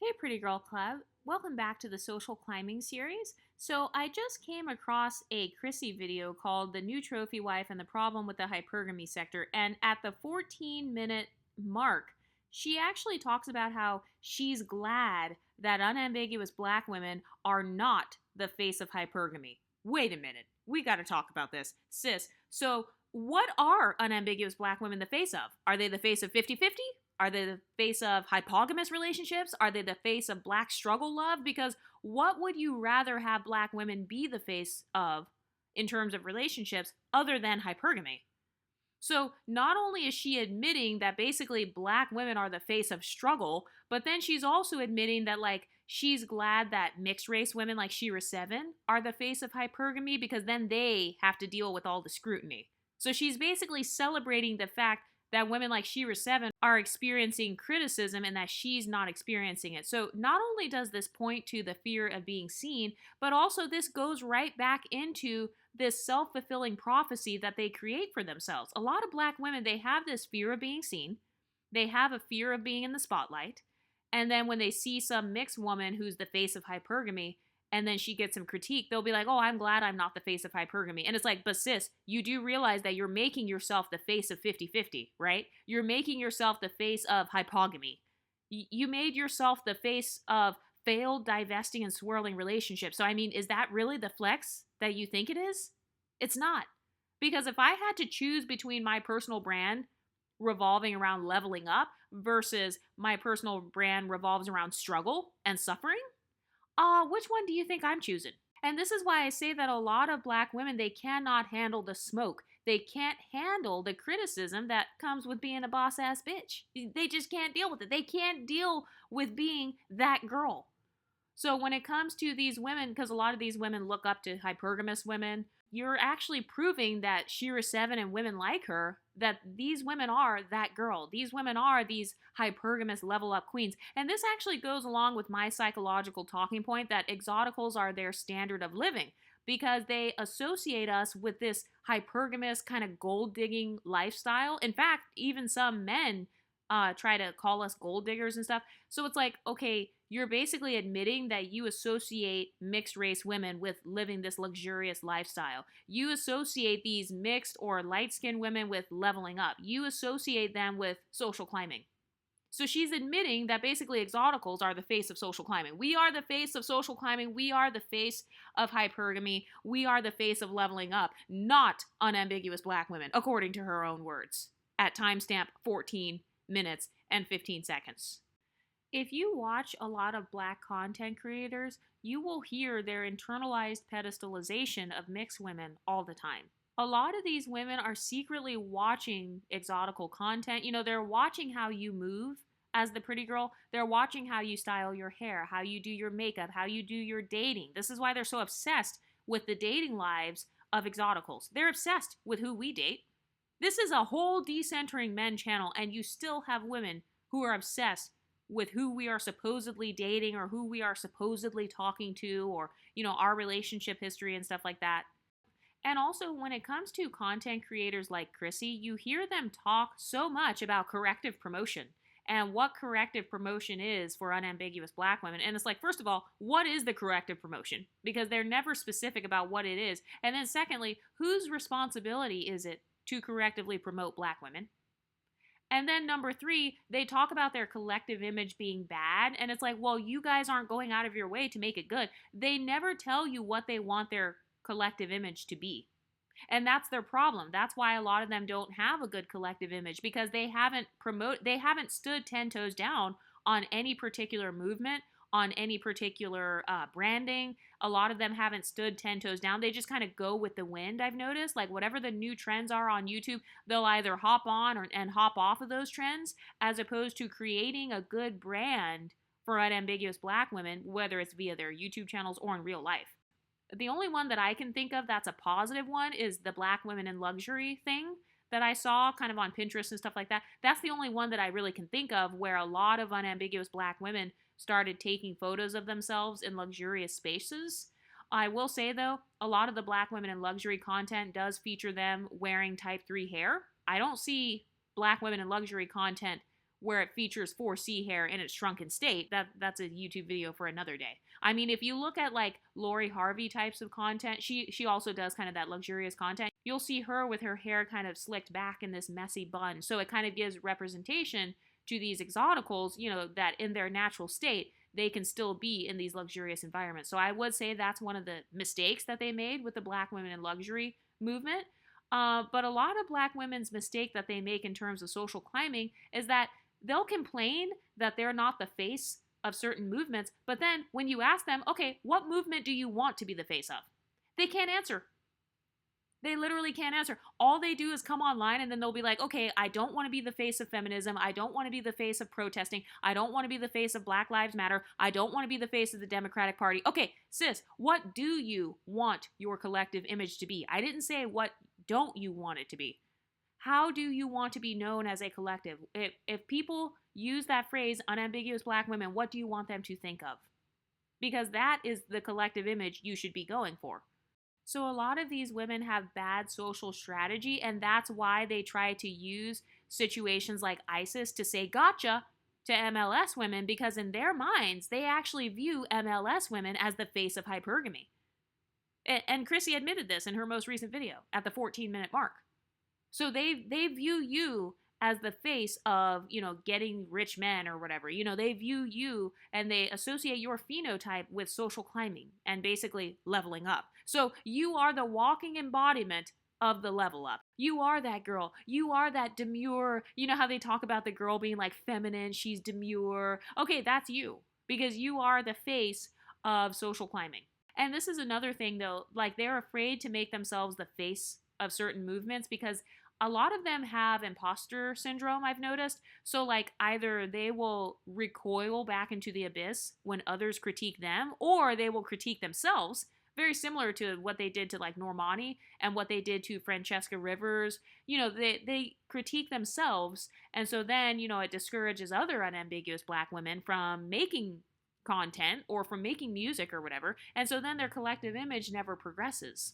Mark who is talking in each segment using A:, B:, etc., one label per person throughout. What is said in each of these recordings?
A: Hey, Pretty Girl Club. Welcome back to the social climbing series. So, I just came across a Chrissie video called The New Trophy Wife and the Problem with the Hypergamy Sector. And at the 14-minute mark, she actually talks about how she's glad that unambiguous black women are not the face of hypergamy. Wait a minute. We got to talk about this. Sis, so what are unambiguous black women the face of? Are they the face of 50-50? Are they the face of hypogamous relationships? Are they the face of black struggle love? Because what would you rather have black women be the face of in terms of relationships other than hypergamy? So not only is she admitting that basically black women are the face of struggle, but then she's also admitting that she's glad that mixed race women like Shira 7 are the face of hypergamy because then they have to deal with all the scrutiny. So she's basically celebrating the fact that women like Shira 7 are experiencing criticism and that she's not experiencing it. So not only does this point to the fear of being seen, but also this goes right back into this self-fulfilling prophecy that they create for themselves. A lot of black women, they have this fear of being seen. They have a fear of being in the spotlight. And then when they see some mixed woman who's the face of hypergamy, and then she gets some critique, they'll be like, oh, I'm glad I'm not the face of hypergamy. And it's like, but sis, you do realize that you're making yourself the face of 50-50, right? You're making yourself the face of hypogamy. You made yourself the face of failed divesting and swirling relationships. So, I mean, is that really the flex that you think it is? It's not. Because if I had to choose between my personal brand revolving around leveling up versus my personal brand revolves around struggle and suffering, which one do you think I'm choosing? And this is why I say that a lot of black women, they cannot handle the smoke. They can't handle the criticism that comes with being a boss ass bitch. They just can't deal with it. They can't deal with being that girl. So when it comes to these women, because a lot of these women look up to hypergamous women, you're actually proving that Shira 7 and women like her, that these women are that girl. These women are these hypergamous level up queens. And this actually goes along with my psychological talking point that exoticals are their standard of living because they associate us with this hypergamous kind of gold digging lifestyle. In fact, even some men try to call us gold diggers and stuff. So it's like, okay, you're basically admitting that you associate mixed race women with living this luxurious lifestyle. You associate these mixed or light-skinned women with leveling up. You associate them with social climbing. So she's admitting that basically exoticals are the face of social climbing. We are the face of social climbing. We are the face of hypergamy. We are the face of leveling up, not unambiguous black women, according to her own words, at timestamp 14 minutes and 15 seconds. If you watch a lot of black content creators, you will hear their internalized pedestalization of mixed women all the time. A lot of these women are secretly watching exotical content. You know, they're watching how you move as the pretty girl. They're watching how you style your hair, how you do your makeup, how you do your dating. This is why they're so obsessed with the dating lives of exoticals. They're obsessed with who we date. This is a whole decentering men channel, and you still have women who are obsessed with who we are supposedly dating or who we are supposedly talking to or, you know, our relationship history and stuff like that. And also, when it comes to content creators like Chrissie, you hear them talk so much about corrective promotion and what corrective promotion is for unambiguous black women. And it's like, first of all, what is the corrective promotion? Because they're never specific about what it is. And then secondly, whose responsibility is it to correctively promote black women? And then number 3, they talk about their collective image being bad. And it's like, well, you guys aren't going out of your way to make it good. They never tell you what they want their collective image to be. And that's their problem. That's why a lot of them don't have a good collective image because they haven't stood 10 toes down on any particular movement, on any particular branding. A lot of them haven't stood 10 toes down. They just kind of go with the wind, I've noticed. Like whatever the new trends are on YouTube, they'll either hop on and hop off of those trends as opposed to creating a good brand for unambiguous black women, whether it's via their YouTube channels or in real life. The only one that I can think of that's a positive one is the black women in luxury thing that I saw kind of on Pinterest and stuff like that. That's the only one that I really can think of where a lot of unambiguous black women started taking photos of themselves in luxurious spaces. I will say, though, a lot of the black women in luxury content does feature them wearing type 3 hair. I don't see black women in luxury content where it features 4C hair in its shrunken state, that's a YouTube video for another day. I mean, if you look at like Lori Harvey types of content, she also does kind of that luxurious content. You'll see her with her hair kind of slicked back in this messy bun. So it kind of gives representation to these exoticals, that in their natural state, they can still be in these luxurious environments. So I would say that's one of the mistakes that they made with the Black women in luxury movement. But a lot of Black women's mistake that they make in terms of social climbing is that they'll complain that they're not the face of certain movements, but then when you ask them, okay, what movement do you want to be the face of? They can't answer. They literally can't answer. All they do is come online and then they'll be like, okay, I don't want to be the face of feminism. I don't want to be the face of protesting. I don't want to be the face of Black Lives Matter. I don't want to be the face of the Democratic Party. Okay, sis, what do you want your collective image to be? I didn't say what don't you want it to be. How do you want to be known as a collective? If people use that phrase, unambiguous Black women, what do you want them to think of? Because that is the collective image you should be going for. So a lot of these women have bad social strategy, and that's why they try to use situations like ISIS to say gotcha to MLS women, because in their minds, they actually view MLS women as the face of hypergamy. And Chrissie admitted this in her most recent video at the 14-minute mark. So they view you as the face of, getting rich men or whatever. They view you and they associate your phenotype with social climbing and basically leveling up. So you are the walking embodiment of the level up. You are that girl. You are that demure. You know how they talk about the girl being like feminine, she's demure. Okay, that's you, because you are the face of social climbing. And this is another thing though, like they're afraid to make themselves the face of certain movements because a lot of them have imposter syndrome, I've noticed. So like either they will recoil back into the abyss when others critique them, or they will critique themselves, very similar to what they did to like Normani and what they did to Francesca Rivers. They critique themselves, and so then, it discourages other unambiguous Black women from making content or from making music or whatever, and so then their collective image never progresses.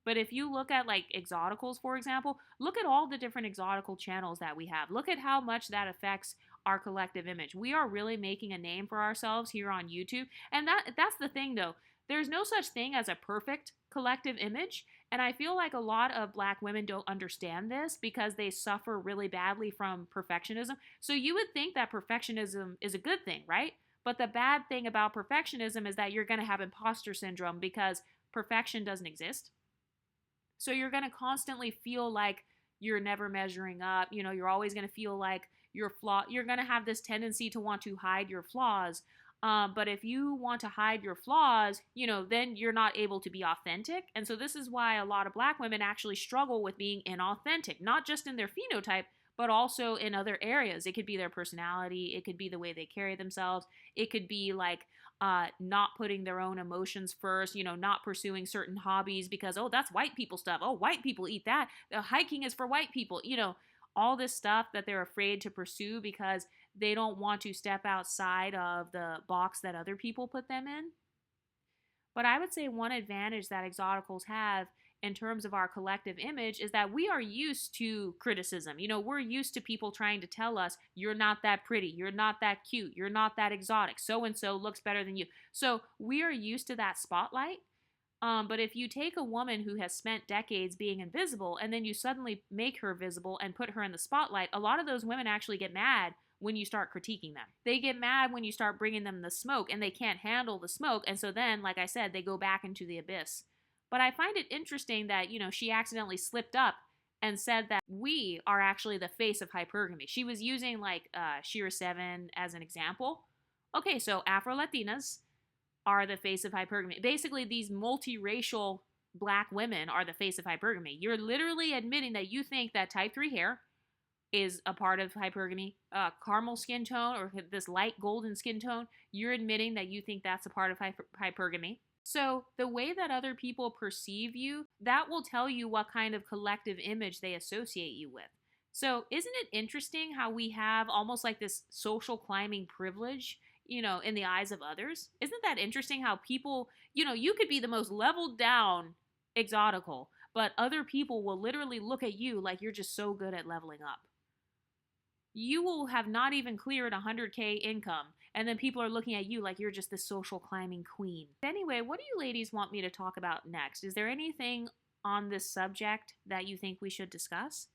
A: But if you look at like Exoticals, for example, look at all the different Exotical channels that we have. Look at how much that affects our collective image. We are really making a name for ourselves here on YouTube. And that's the thing though. There's no such thing as a perfect collective image. And I feel like a lot of Black women don't understand this because they suffer really badly from perfectionism. So you would think that perfectionism is a good thing, right? But the bad thing about perfectionism is that you're going to have imposter syndrome because perfection doesn't exist. So you're going to constantly feel like you're never measuring up. You're always going to feel like you're flawed. You're going to have this tendency to want to hide your flaws. But if you want to hide your flaws, then you're not able to be authentic. And so this is why a lot of Black women actually struggle with being inauthentic, not just in their phenotype, but also in other areas. It could be their personality. It could be the way they carry themselves. It could be like not putting their own emotions first, not pursuing certain hobbies because, oh, that's white people stuff. Oh, white people eat that. Hiking is for white people. All this stuff that they're afraid to pursue because they don't want to step outside of the box that other people put them in. But I would say one advantage that Exoticals have in terms of our collective image is that we are used to criticism. We're used to people trying to tell us, you're not that pretty, you're not that cute, you're not that exotic, so-and-so looks better than you. So we are used to that spotlight. But if you take a woman who has spent decades being invisible and then you suddenly make her visible and put her in the spotlight, a lot of those women actually get mad when you start critiquing them. They get mad when you start bringing them the smoke and they can't handle the smoke. And so then, like I said, they go back into the abyss. But I find it interesting that, she accidentally slipped up and said that we are actually the face of hypergamy. She was using like Shira 7 as an example. Okay, so Afro-Latinas are the face of hypergamy. Basically, these multiracial Black women are the face of hypergamy. You're literally admitting that you think that type 3 hair is a part of hypergamy, caramel skin tone or this light golden skin tone. You're admitting that you think that's a part of hypergamy. So the way that other people perceive you, that will tell you what kind of collective image they associate you with. So isn't it interesting how we have almost like this social climbing privilege, in the eyes of others? Isn't that interesting how people, you could be the most leveled down Exotical, but other people will literally look at you like you're just so good at leveling up. you will have not even cleared 100K income, and then people are looking at you like you're just the social climbing queen. Anyway, what do you ladies want me to talk about next? Is there anything on this subject that you think we should discuss?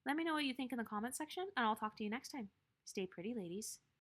A: Let me know what you think in the comment section, and I'll talk to you next time. Stay pretty, ladies.